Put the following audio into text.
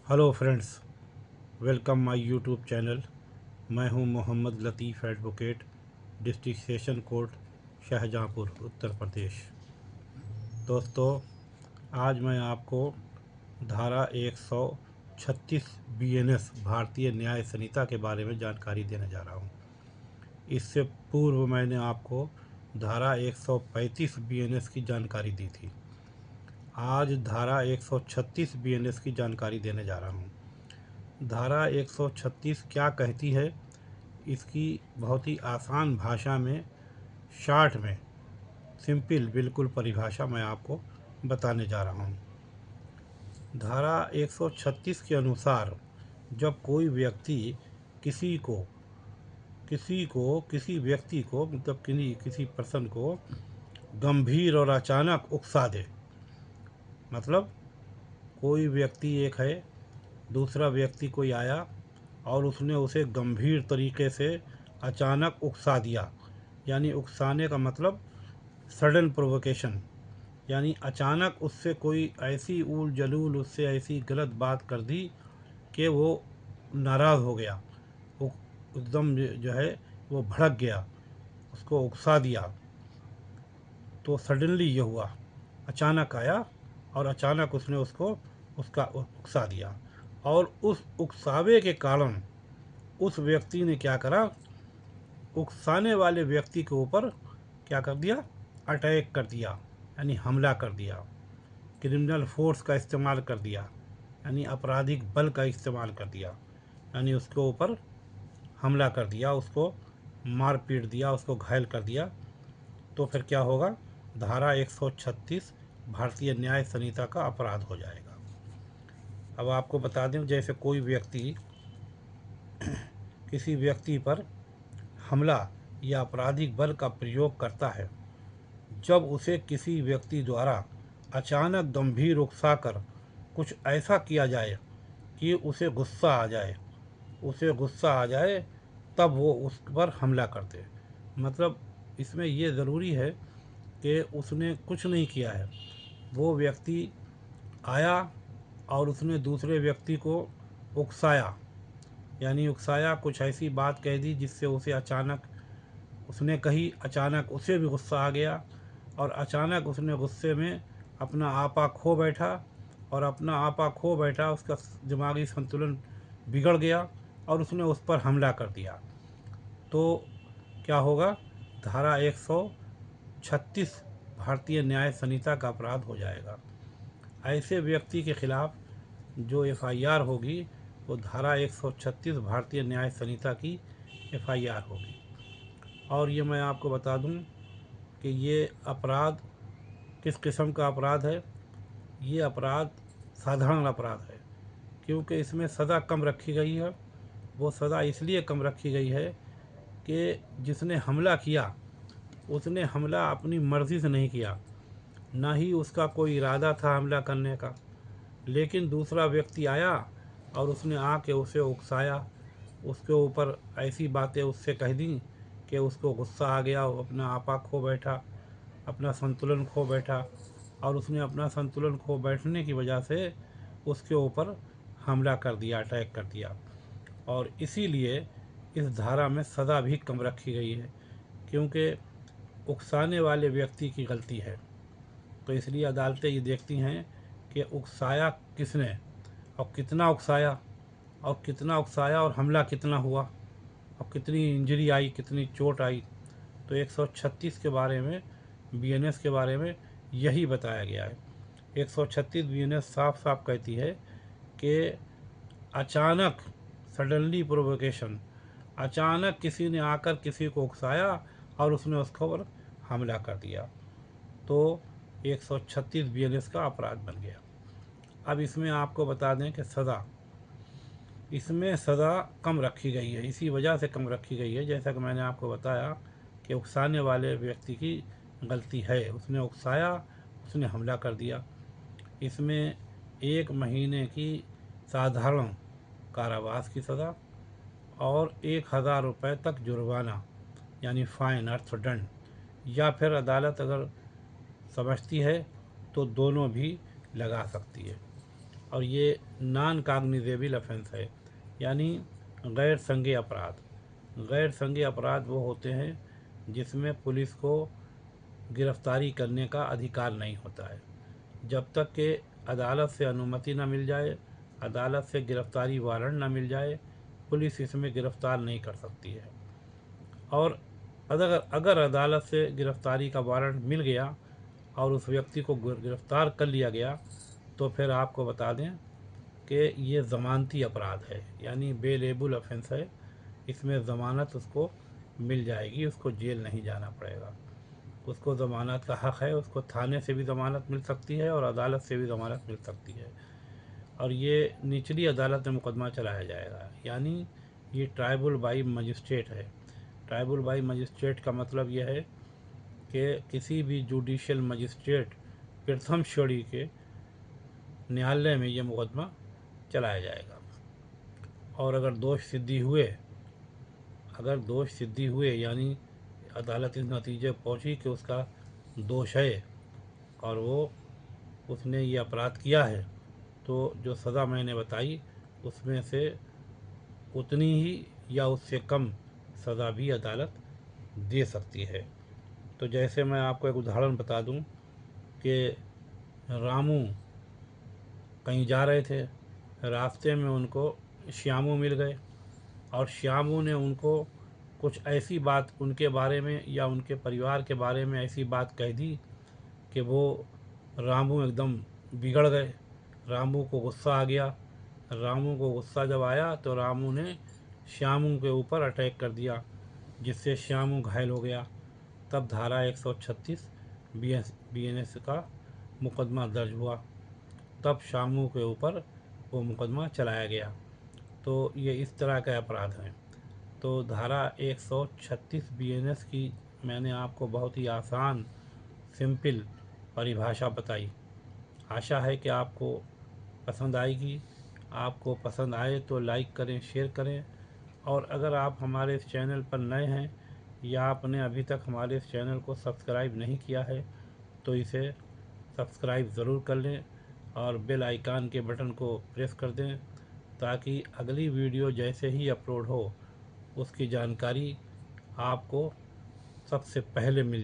Hello friends, welcome my YouTube channel. मैं हूं Mohammad Latif advocate, district session court, Shahjahanpur, Uttar Pradesh. दोस्तों, आज मैं आपको धारा 136 बीएनएस भारतीय न्याय संहिता के बारे में जानकारी देने जा रहा हूं। इससे पूर्व मैंने आपको धारा 135 बीएनएस की जानकारी दी थी। आज धारा 136 बीएनएस की जानकारी देने जा रहा हूं। धारा 136 क्या कहती है, इसकी बहुत ही आसान भाषा में, शॉर्ट में, सिंपल बिल्कुल परिभाषा मैं आपको बताने जा रहा हूँ। धारा 136 के अनुसार जब कोई व्यक्ति किसी व्यक्ति को मतलब किसी पर्सन को गंभीर और अचानक उकसा दे, मतलब कोई व्यक्ति एक है, दूसरा व्यक्ति कोई आया और उसने उसे गंभीर तरीके से अचानक उकसा दिया। यानी उकसाने का मतलब सडन प्रोवोकेशन, यानी अचानक उससे कोई ऐसी ऊल जलूल, उससे ऐसी गलत बात कर दी कि वो नाराज़ हो गया, वो एकदम जो है वो भड़क गया, उसको उकसा दिया। तो सडनली ये हुआ, अचानक आया और अचानक उसने उसको उसका उकसा दिया। और उस उकसावे के कारण उस व्यक्ति ने क्या करा, उकसाने वाले व्यक्ति के ऊपर क्या कर दिया, अटैक कर दिया, यानी हमला कर दिया, क्रिमिनल फोर्स का इस्तेमाल कर दिया, यानी आपराधिक बल का इस्तेमाल कर दिया, यानी उसके ऊपर हमला कर दिया, उसको मार पीट दिया, उसको घायल कर दिया। तो फिर क्या होगा, धारा 136 भारतीय न्याय संहिता का अपराध हो जाएगा। अब आपको बता दें, जैसे कोई व्यक्ति किसी व्यक्ति पर हमला या आपराधिक बल का प्रयोग करता है, जब उसे किसी व्यक्ति द्वारा अचानक गंभीर उकसाकर कुछ ऐसा किया जाए कि उसे गुस्सा आ जाए, तब वो उस पर हमला कर दे। मतलब इसमें ये ज़रूरी है कि उसने कुछ नहीं किया है, वो व्यक्ति आया और उसने दूसरे व्यक्ति को उकसाया, यानी उकसाया, कुछ ऐसी बात कह दी जिससे उसे अचानक उसने कही, अचानक उसे भी गुस्सा आ गया और अचानक उसने गुस्से में अपना आपा खो बैठा, और अपना आपा खो बैठा, उसका दिमागी संतुलन बिगड़ गया और उसने उस पर हमला कर दिया। तो क्या होगा, धारा 136 भारतीय न्याय संहिता का अपराध हो जाएगा। ऐसे व्यक्ति के खिलाफ जो एफआईआर होगी वो धारा 136 भारतीय न्याय संहिता की एफआईआर होगी। और ये मैं आपको बता दूं कि ये अपराध किस किस्म का अपराध है। ये अपराध साधारण अपराध है, क्योंकि इसमें सज़ा कम रखी गई है। वो सज़ा इसलिए कम रखी गई है कि जिसने हमला किया, उसने हमला अपनी मर्ज़ी से नहीं किया, ना ही उसका कोई इरादा था हमला करने का, लेकिन दूसरा व्यक्ति आया और उसने आके उसे उकसाया, उसके ऊपर ऐसी बातें उससे कह दी कि उसको गुस्सा आ गया, वो अपना आपा खो बैठा, अपना संतुलन खो बैठा, और उसने अपना संतुलन खो बैठने की वजह से उसके ऊपर हमला कर दिया, अटैक कर दिया। और इसीलिए इस धारा में सज़ा भी कम रखी गई है, क्योंकि उकसाने वाले व्यक्ति की गलती है। तो इसलिए अदालतें ये देखती हैं कि उकसाया किसने और कितना उकसाया और हमला कितना हुआ और कितनी इंजरी आई, कितनी चोट आई। तो 136 के बारे में, बीएनएस के बारे में यही बताया गया है। 136 बीएनएस साफ साफ कहती है कि अचानक, सडनली प्रोवोकेशन, अचानक किसी ने आकर किसी को उकसाया और उसने उसके ऊपर हमला कर दिया, तो 136 बीएनएस का अपराध बन गया। अब इसमें आपको बता दें कि इसमें सज़ा कम रखी गई है। इसी वजह से कम रखी गई है, जैसा कि मैंने आपको बताया कि उकसाने वाले व्यक्ति की गलती है, उसने उकसाया, उसने हमला कर दिया। इसमें 1 महीने की साधारण कारावास की सज़ा और 1000 रुपये तक जुर्माना, यानी फ़ाइन अर्थदंड, या फिर अदालत अगर समझती है तो दोनों भी लगा सकती है। और ये नॉन कॉग्निजेबल ऑफेंस है, यानी गैर संज्ञेय अपराध। गैर संज्ञेय अपराध वो होते हैं जिसमें पुलिस को गिरफ्तारी करने का अधिकार नहीं होता है। जब तक कि अदालत से अनुमति न मिल जाए, अदालत से गिरफ्तारी वारंट न मिल जाए, पुलिस इसमें गिरफ्तार नहीं कर सकती है। और अगर अगर अदालत से गिरफ्तारी का वारंट मिल गया और उस व्यक्ति को गिरफ्तार कर लिया गया, तो फिर आपको बता दें कि ये ज़मानती अपराध है, यानी बेलेबल ऑफेंस है। इसमें ज़मानत उसको मिल जाएगी, उसको जेल नहीं जाना पड़ेगा। उसको ज़मानत का हक़ है, उसको थाने से भी ज़मानत मिल सकती है और अदालत से भी ज़मानत मिल सकती है। और ये निचली अदालत में मुकदमा चलाया जाएगा, यानी ये ट्राइबल बाई मजिस्ट्रेट है। ट्राइबल बाई मजिस्ट्रेट का मतलब यह है कि किसी भी जुडिशियल मजिस्ट्रेट प्रथम श्रेणी के न्यायालय में ये मुकदमा चलाया जाएगा। और अगर दोष सिद्धि हुए यानी अदालत इस नतीजे पहुंची कि उसका दोष है और उसने ये अपराध किया है, तो जो सज़ा मैंने बताई उसमें से उतनी ही या उससे कम सज़ा भी अदालत दे सकती है। तो जैसे मैं आपको एक उदाहरण बता दूं कि रामू कहीं जा रहे थे, रास्ते में उनको श्यामू मिल गए और श्यामू ने उनको कुछ ऐसी बात उनके बारे में या उनके परिवार के बारे में ऐसी बात कह दी कि वो रामू एकदम बिगड़ गए। रामू को गुस्सा आ गया। रामू को गुस्सा जब आया तो रामू ने श्यामू के ऊपर अटैक कर दिया, जिससे श्यामू घायल हो गया। तब धारा 136 BNS का मुकदमा दर्ज हुआ। तब श्यामू के ऊपर वो मुकदमा चलाया गया। तो ये इस तरह के अपराध हैं। तो धारा 136 BNS की मैंने आपको बहुत ही आसान सिंपल परिभाषा बताई। आशा है कि आपको पसंद आएगी। आपको पसंद आए तो लाइक करें, शेयर करें। और अगर आप हमारे इस चैनल पर नए हैं या आपने अभी तक हमारे इस चैनल को सब्सक्राइब नहीं किया है, तो इसे सब्सक्राइब ज़रूर कर लें और बेल आइकन के बटन को प्रेस कर दें, ताकि अगली वीडियो जैसे ही अपलोड हो उसकी जानकारी आपको सबसे पहले मिल